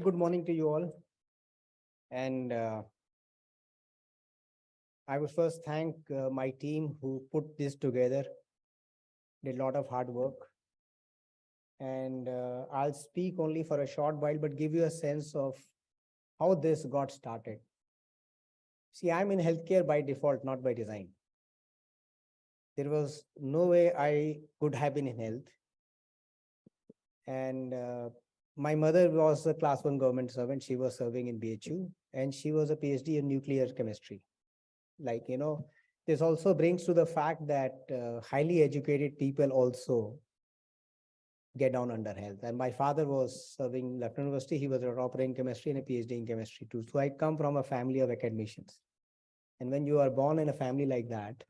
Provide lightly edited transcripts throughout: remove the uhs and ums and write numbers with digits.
good morning to you all. And I would first thank my team who put this together, did a lot of hard work. And I'll speak only for a short while, but give you a sense of how this got started. See, I'm in healthcare by default, not by design. There was no way I could have been in health. And my mother was a class 1 government servant. She was serving in BHU, and she was a PhD in nuclear chemistry. Like, this also brings to the fact that highly educated people also get down under health. And my father was serving Lucknow University. He was a topper in chemistry and a PhD in chemistry too. So I come from a family of academicians. And when you are born in a family like that,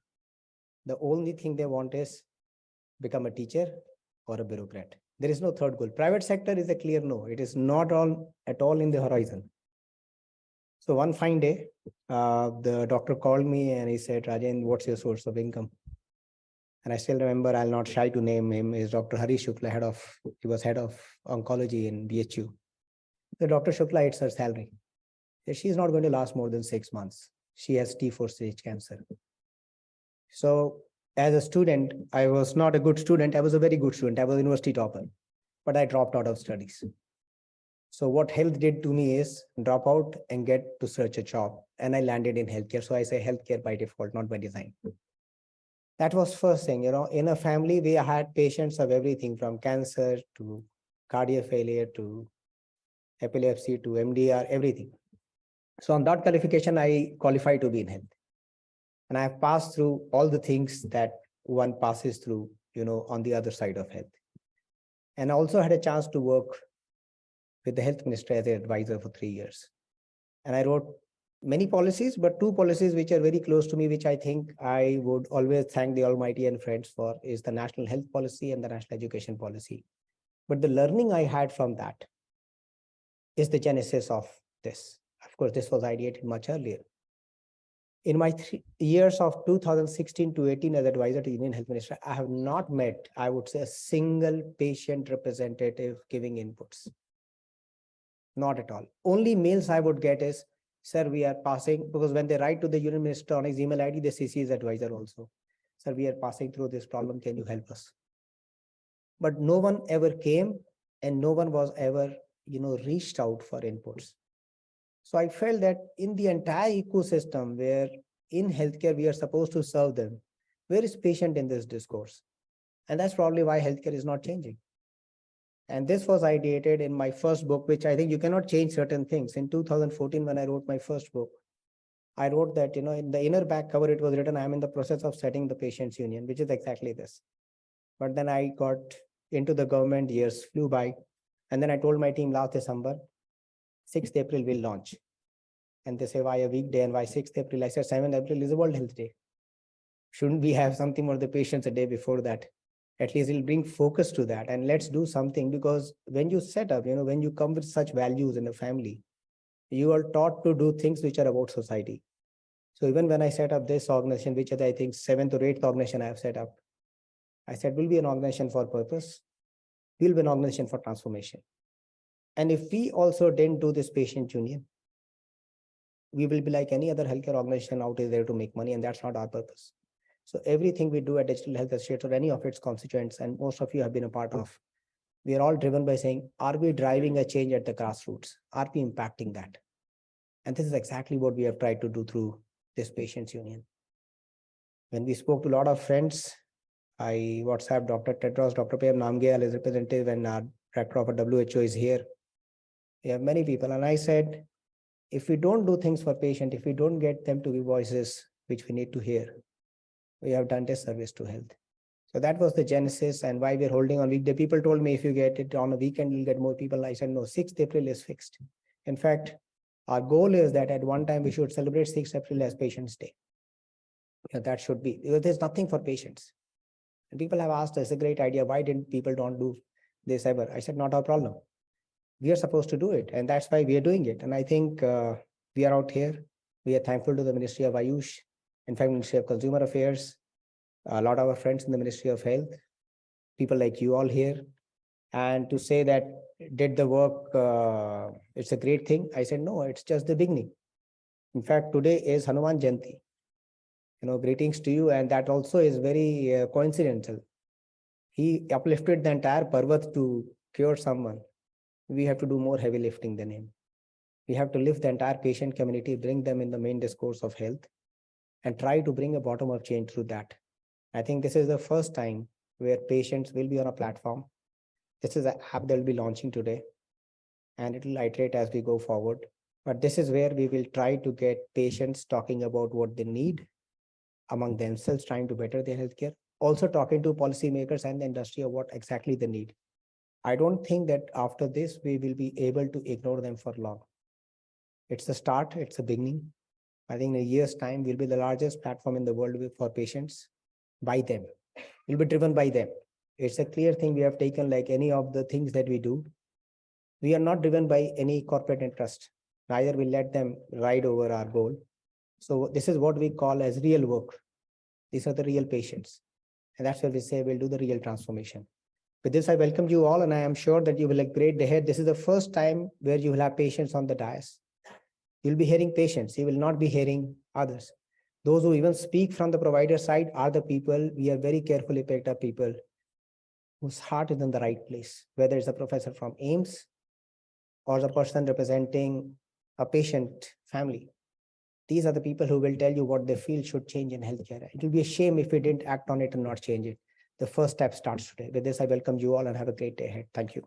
the only thing they want is become a teacher or a bureaucrat. There is no third goal. Private sector is a clear no. It is not at all in the horizon. So one fine day, the doctor called me and he said, Rajan, what's your source of income? And I still remember, I'll not shy to name him, is Dr. Hari Shukla, he was head of oncology in BHU. The Dr. Shukla, it's her salary. She's not going to last more than 6 months. She has T4 stage cancer. So as a student, I was not a good student. I was a very good student. I was a university topper, but I dropped out of studies. So what health did to me is drop out and get to search a job. And I landed in healthcare. So I say healthcare by default, not by design. That was first thing, in a family, we had patients of everything from cancer to cardiac failure to epilepsy to MDR, everything. So on that qualification, I qualified to be in health. And I have passed through all the things that one passes through, on the other side of health. And I also had a chance to work with the health minister as an advisor for 3 years. And I wrote many policies, but 2 policies which are very close to me, which I think I would always thank the Almighty and friends for, is the National Health Policy and the National Education Policy. But the learning I had from that is the genesis of this. Of course, this was ideated much earlier. In my 3 years of 2016 to 18 as advisor to Union Health Minister, I have not met, I would say, a single patient representative giving inputs. Not at all. Only mails I would get is, sir, we are passing, because when they write to the Union Minister on his email ID, they CC his advisor also. Sir, we are passing through this problem. Can you help us? But no one ever came and no one was ever, reached out for inputs. So I felt that in the entire ecosystem where in healthcare we are supposed to serve them, where is patient in this discourse? And that's probably why healthcare is not changing. And this was ideated in my first book, which I think you cannot change certain things. In 2014, when I wrote my first book, I wrote that, in the inner back cover, it was written, I am in the process of setting the patients union, which is exactly this. But then I got into the government, years flew by. And then I told my team last December, 6th April we'll launch. And they say, why a weekday and why 6th April? I said, 7th April is a World Health Day. Shouldn't we have something for the patients a day before that? At least it'll bring focus to that. And let's do something, because when you set up, when you come with such values in a family, you are taught to do things which are about society. So even when I set up this organization, which is, I think, 7th or 8th organization I have set up, I said, we'll be an organization for purpose. We'll be an organization for transformation. And if we also didn't do this patient union, we will be like any other healthcare organization out there to make money, and that's not our purpose. So everything we do at Digital Health Estates or any of its constituents, and most of you have been a part of, we are all driven by saying, are we driving a change at the grassroots? Are we impacting that? And this is exactly what we have tried to do through this patients union. When we spoke to a lot of friends, I WhatsApp Dr. Tedros, Dr. P.M. Namgyal is representative, and our director of WHO is here. We have many people. And I said, if we don't do things for patient, if we don't get them to be voices which we need to hear, we have done disservice to health. So that was the genesis and why we're holding on weekday. People told me, if you get it on a weekend, you'll get more people. I said, no, 6th April is fixed. In fact, our goal is that at one time we should celebrate 6th April as Patients' Day. That should be, because there's nothing for patients. And people have asked us, a great idea, why didn't people don't do this ever? I said, not our problem. We are supposed to do it, and that's why we are doing it. And I think we are out here. We are thankful to the Ministry of Ayush, in fact, Ministry of Consumer Affairs, a lot of our friends in the Ministry of Health, people like you all here, and to say that did the work, it's a great thing. I said, no, it's just the beginning. In fact, today is Hanuman Jayanti. Greetings to you. And that also is very coincidental. He uplifted the entire Parvat to cure someone. We have to do more heavy lifting than him. We have to lift the entire patient community, bring them in the main discourse of health, and try to bring a bottom-up change through that. I think this is the first time where patients will be on a platform. This is an app that will be launching today, and it will iterate as we go forward. But this is where we will try to get patients talking about what they need among themselves, trying to better their healthcare, also talking to policymakers and the industry of what exactly they need. I don't think that after this, we will be able to ignore them for long. It's a start, it's a beginning. I think in a year's time, we'll be the largest platform in the world for patients by them. We'll be driven by them. It's a clear thing we have taken, like any of the things that we do. We are not driven by any corporate interest. Neither will let them ride over our goal. So this is what we call as real work. These are the real patients. And that's where we say we'll do the real transformation. With this, I welcome you all, and I am sure that you will have a great day ahead. This is the first time where you will have patients on the dais. You'll be hearing patients. You will not be hearing others. Those who even speak from the provider side are the people, we have very carefully picked up people whose heart is in the right place, whether it's a professor from AIIMS or the person representing a patient family. These are the people who will tell you what they feel should change in healthcare. It will be a shame if we didn't act on it and not change it. The first step starts today. With this, I welcome you all and have a great day ahead. Thank you.